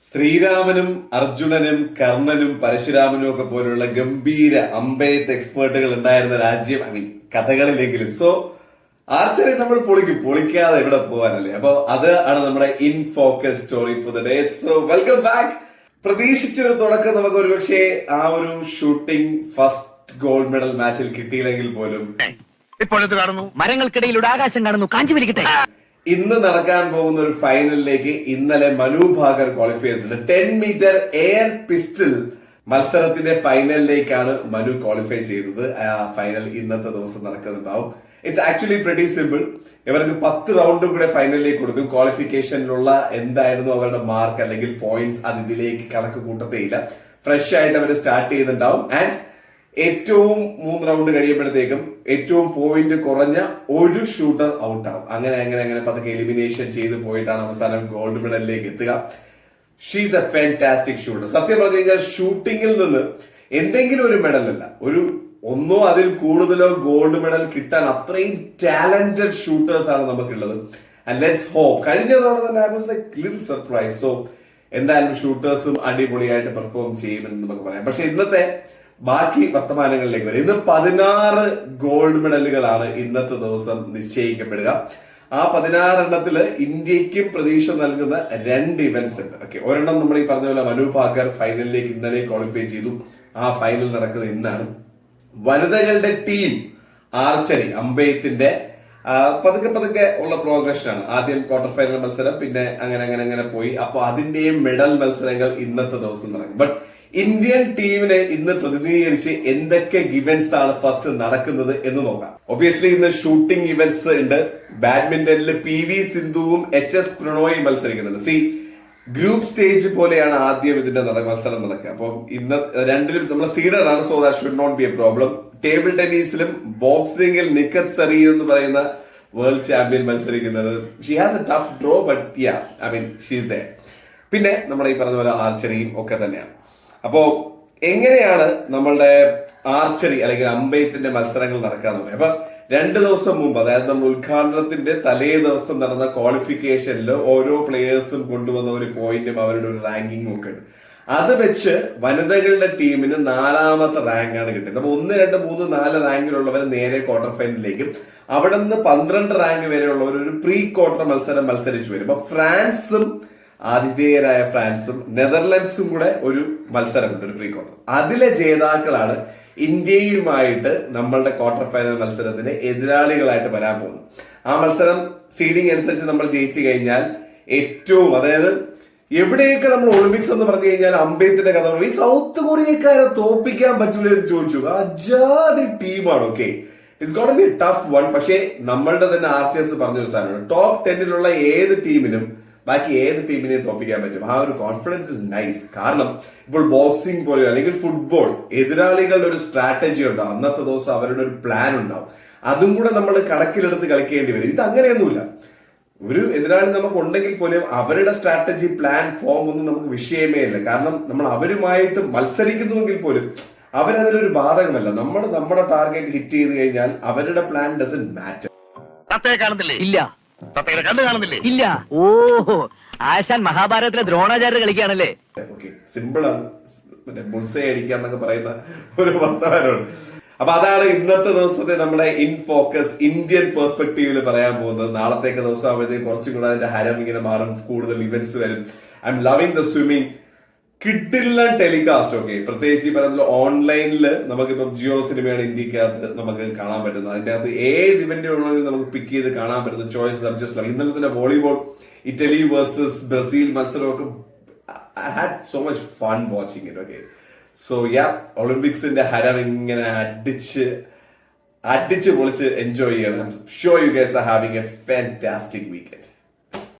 ശ്രീരാമനും അർജുനനും കർണനും പരശുരാമനും ഒക്കെ പോലുള്ള ഗംഭീര അമ്പെയ്ത്ത് എക്സ്പേർട്ടുകൾ ഉണ്ടായിരുന്ന രാജ്യം കഥകളിലെങ്കിലും ആർച്ചറി നമ്മൾ പൊളിക്കാതെ എവിടെ പോകാനല്ലേ. അപ്പൊ അത് ആണ് നമ്മുടെ in focus story for the day. Welcome back. പ്രതീക്ഷിച്ചൊരു തുടക്കം നമുക്ക് ഒരുപക്ഷെ ആ ഒരു ഷൂട്ടിംഗ് ഫസ്റ്റ് ഗോൾഡ് മെഡൽ മാച്ചിൽ കിട്ടിയില്ലെങ്കിൽ പോലും ഇപ്പോഴത്തെ കാണുന്നു മരങ്ങൾക്കിടയിലൂടെ ആകാശം കാണുന്നു. കാഞ്ചിവലിക്കട്ടെ. ഇന്ന് നടക്കാൻ പോകുന്ന ഒരു ഫൈനലിലേക്ക് ഇന്നലെ മനു ഭാകർ ക്വാളിഫൈ ചെയ്തിട്ടുണ്ട്. 10 മീറ്റർ എയർ പിസ്റ്റൽ മത്സരത്തിന്റെ ഫൈനലിലേക്കാണ് മനു ക്വാളിഫൈ ചെയ്തത്. ഫൈനൽ ഇന്നത്തെ ദിവസം നടക്കുന്നുണ്ടാവും. It's actually pretty simple. ഇവർക്ക് 10 റൗണ്ടും കൂടെ ഫൈനലിലേക്ക് കൊടുക്കും. ക്വാളിഫിക്കേഷനിലുള്ള എന്തായിരുന്നു അവരുടെ മാർക്ക് അല്ലെങ്കിൽ പോയിന്റ്സ് അത് ഇതിലേക്ക് കണക്ക് കൂട്ടത്തേയില്ല. ഫ്രഷ് ആയിട്ട് അവർ സ്റ്റാർട്ട് ചെയ്യുന്നുണ്ടാവും. ആൻഡ് ഏറ്റവും 3 റൗണ്ട് കഴിയുമ്പോഴത്തേക്കും ഏറ്റവും പോയിന്റ് കുറഞ്ഞ ഒരു ഷൂട്ടർ ഔട്ട് ആവും. അങ്ങനെ പതുക്കെ എലിമിനേഷൻ ചെയ്ത് പോയിട്ടാണ് അവസാനം ഗോൾഡ് മെഡലിലേക്ക് എത്തുക. She's A fantastic shooter. സത്യം പറഞ്ഞു കഴിഞ്ഞാൽ ഷൂട്ടിങ്ങിൽ നിന്ന് എന്തെങ്കിലും ഒരു മെഡൽ അല്ല, ഒരു ഒന്നോ അതിൽ കൂടുതലോ ഗോൾഡ് മെഡൽ കിട്ടാൻ അത്രയും ടാലന്റഡ് ഷൂട്ടേഴ്സ് ആണ് നമുക്കുള്ളത്. And let's hope. കഴിഞ്ഞ തവണ തന്നെ I was like little surprise. എന്തായാലും ഷൂട്ടേഴ്സും അടിപൊളിയായിട്ട് പെർഫോം ചെയ്യുമെന്ന് നമുക്ക് പറയാം. പക്ഷെ ഇന്നത്തെ ബാക്കി വർത്തമാനങ്ങളിലേക്ക് വരും. ഇന്ന് 16 ഗോൾഡ് മെഡലുകളാണ് ഇന്നത്തെ ദിവസം നിശ്ചയിക്കപ്പെടുക. ആ 16 എണ്ണത്തില് ഇന്ത്യക്കും പ്രതീക്ഷ നൽകുന്ന 2 ഇവന്റ്സ് ഉണ്ട്. ഓക്കെ, ഒരെണ്ണം നമ്മൾ ഈ പറഞ്ഞ പോലെ മനു ഭാകർ ഫൈനലിലേക്ക് ഇന്നലെ ക്വാളിഫൈ ചെയ്തു. ആ ഫൈനൽ നടക്കുന്നത് ഇന്നാണ്. വനിതകളുടെ ടീം ആർച്ചറി അമ്പെയ്ത്തിന്റെ പതുക്കെ ഉള്ള പ്രോഗ്രഷൻ ആണ്. ആദ്യം ക്വാർട്ടർ ഫൈനൽ മത്സരം, പിന്നെ അങ്ങനെ പോയി. അപ്പൊ അതിന്റെയും മെഡൽ മത്സരങ്ങൾ ഇന്നത്തെ ദിവസം നടക്കും. ബട്ട് ഇന്ത്യൻ ടീമിനെ ഇന്ന് പ്രതിനിധീകരിച്ച് എന്തൊക്കെ ഇവന്റ്സ് ആണ് ഫസ്റ്റ് നടക്കുന്നത് എന്ന് നോക്കാം. ഒബ്വിയസ്ലി ഇന്ന് ഷൂട്ടിംഗ് ഇവന്റ്സ് ഉണ്ട്. ബാഡ്മിന്റണിൽ PV സിന്ധുവും HS പ്രണോയും മത്സരിക്കുന്നുണ്ട്. ഗ്രൂപ്പ് സ്റ്റേജ് പോലെയാണ് ആദ്യം ഇതിന്റെ മത്സരം നടക്കുക. അപ്പം ഇന്ന് രണ്ടിലും നമ്മൾ സീഡഡ് ആണ്. So that should not be a problem. Table ടെന്നീസിലും ബോക്സിംഗിൽ നിഖത് സറി എന്ന് പറയുന്ന വേൾഡ് ചാമ്പ്യൻ മത്സരിക്കുന്നത്. She has a tough draw, but she's there. പിന്നെ നമ്മുടെ ഈ പറഞ്ഞ പോലെ ആർച്ചറിയും ഒക്കെ തന്നെയാണ്. അപ്പോ എങ്ങനെയാണ് നമ്മളുടെ ആർച്ചറി അല്ലെങ്കിൽ അമ്പെയ്ത്തിന്റെ മത്സരങ്ങൾ നടക്കാന്ന് പറയാം. അപ്പൊ 2 ദിവസം മുമ്പ്, അതായത് നമ്മൾ ഉദ്ഘാടനത്തിന്റെ തലേ ദിവസം നടന്ന ക്വാളിഫിക്കേഷനിൽ ഓരോ പ്ലേയേഴ്സും കൊണ്ടുവന്ന ഒരു പോയിന്റും അവരുടെ ഒരു റാങ്കിങ്ങും ഒക്കെ ഉണ്ട്. അത് വെച്ച് വനിതകളുടെ ടീമിന് 4ാമത്തെ റാങ്ക് ആണ് കിട്ടിയത്. അപ്പൊ 1, 2, 3, 4 റാങ്കിലുള്ളവർ നേരെ ക്വാർട്ടർ ഫൈനലിലേക്കും അവിടെ നിന്ന് 12 റാങ്ക് വരെയുള്ളവർ ഒരു പ്രീ ക്വാർട്ടർ മത്സരം മത്സരിച്ചു വരും. അപ്പൊ ഫ്രാൻസും ആതിഥേയരായ ഫ്രാൻസും നെതർലൻഡ്സും കൂടെ ഒരു മത്സരമുണ്ട്, ഒരു പ്രീ ക്വാർട്ടർ. അതിലെ ജേതാക്കളാണ് ഇന്ത്യയുമായിട്ട് നമ്മളുടെ ക്വാർട്ടർ ഫൈനൽ മത്സരത്തിന് എതിരാളികളായിട്ട് വരാൻ പോകുന്നത്. ആ മത്സരം സീഡിംഗ് അനുസരിച്ച് നമ്മൾ ജയിച്ചു കഴിഞ്ഞാൽ ഏറ്റവും, അതായത് എവിടെയൊക്കെ നമ്മൾ ഒളിമ്പിക്സ് എന്ന് പറഞ്ഞു കഴിഞ്ഞാൽ അമ്പെയ്ത്തിന്റെ കഥ ഈ സൗത്ത് കൊറിയക്കാരെ തോപ്പിക്കാൻ പറ്റൂല എന്ന് ചോദിച്ചു. അജാതി ടീമാണ്. Okay, it's got B tough one. പക്ഷേ നമ്മളുടെ തന്നെ ആർച്ചേഴ്സ് പറഞ്ഞൊരു സാധനമാണ്, ടോപ്പ് 10 ഏത് ടീമിനും ബാക്കി ഏത് ടീമിനെയും തോപ്പിക്കാൻ പറ്റും. ആ ഒരു കോൺഫിഡൻസ് ഇസ് നൈസ്. കാരണം ഇപ്പോൾ ബോക്സിംഗ് പോലെയോ അല്ലെങ്കിൽ ഫുട്ബോൾ എതിരാളികളുടെ ഒരു സ്ട്രാറ്റജി ഉണ്ടാവും. അന്നത്തെ ദിവസം അവരുടെ ഒരു പ്ലാൻ ഉണ്ടാവും. അതും കൂടെ നമ്മൾ കണക്കിലെടുത്ത് കളിക്കേണ്ടി വരും. ഇത് അങ്ങനെയൊന്നുമില്ല. ഒരു എതിരാളി നമുക്ക് ഉണ്ടെങ്കിൽ പോലും അവരുടെ സ്ട്രാറ്റജി, പ്ലാൻ, ഫോം ഒന്നും നമുക്ക് വിഷയമേ ഇല്ല. കാരണം നമ്മൾ അവരുമായിട്ട് മത്സരിക്കുന്നുവെങ്കിൽ പോലും അവരതിലൊരു ബാധകമല്ല. നമ്മൾ നമ്മുടെ ടാർഗറ്റ് ഹിറ്റ് ചെയ്ത് കഴിഞ്ഞാൽ അവരുടെ പ്ലാൻ ഡസന്റ് മാറ്റർ. ഇല്ല, ഇല്ല. ഓഹോ, ആശാൻ മഹാഭാരതത്തിലെ ദ്രോണാചാര്യ കളിക്കുകയാണല്ലേ. ഓക്കെ, സിമ്പിൾ ആണ്. ബുൾസൈ അടിക്കുക എന്നൊക്കെ പറയുന്ന ഒരു വർത്തമാനമാണ്. അപ്പൊ അതാണ് ഇന്നത്തെ ദിവസത്തെ നമ്മുടെ ഇൻ ഫോക്കസ് ഇന്ത്യൻ പെർസ്പെക്ടീവില് പറയാൻ പോകുന്നത്. നാളത്തേക്ക് ദിവസം ആവുമ്പോഴത്തേക്ക് കുറച്ചും കൂടെ അതിന്റെ ഹരം ഇങ്ങനെ മാറും, കൂടുതൽ ഇവന്റ്സ് വരും. I M loving the swimming. കിട്ടില്ല ടെലികാസ്റ്റ്. ഓക്കെ, പ്രത്യേകിച്ച് ഈ പറയുന്ന ഓൺലൈനിൽ നമുക്കിപ്പം ജിയോ സിനിമയാണ് ഇന്ത്യക്കകത്ത് നമുക്ക് കാണാൻ പറ്റുന്നത്. അതിന്റെ അകത്ത് ഏത് ഇവന്റ് വേണമെങ്കിലും നമുക്ക് പിക്ക് ചെയ്ത് കാണാൻ പറ്റുന്ന ചോയ്സസ് ആർ ജസ്റ്റ് ലവ്. ഇന്നലെ തന്നെ വോളിബോൾ ഇറ്റലി വേഴ്സസ് ബ്രസീൽ മത്സരമൊക്കെ I had so much fun watching it. Okay, so yeah, ഒളിമ്പിക്സിന്റെ ഹരം ഇങ്ങനെ അടിച്ച് പൊളിച്ച് എൻജോയ് ചെയ്യണം. I'm sure you guys are having a fantastic weekend.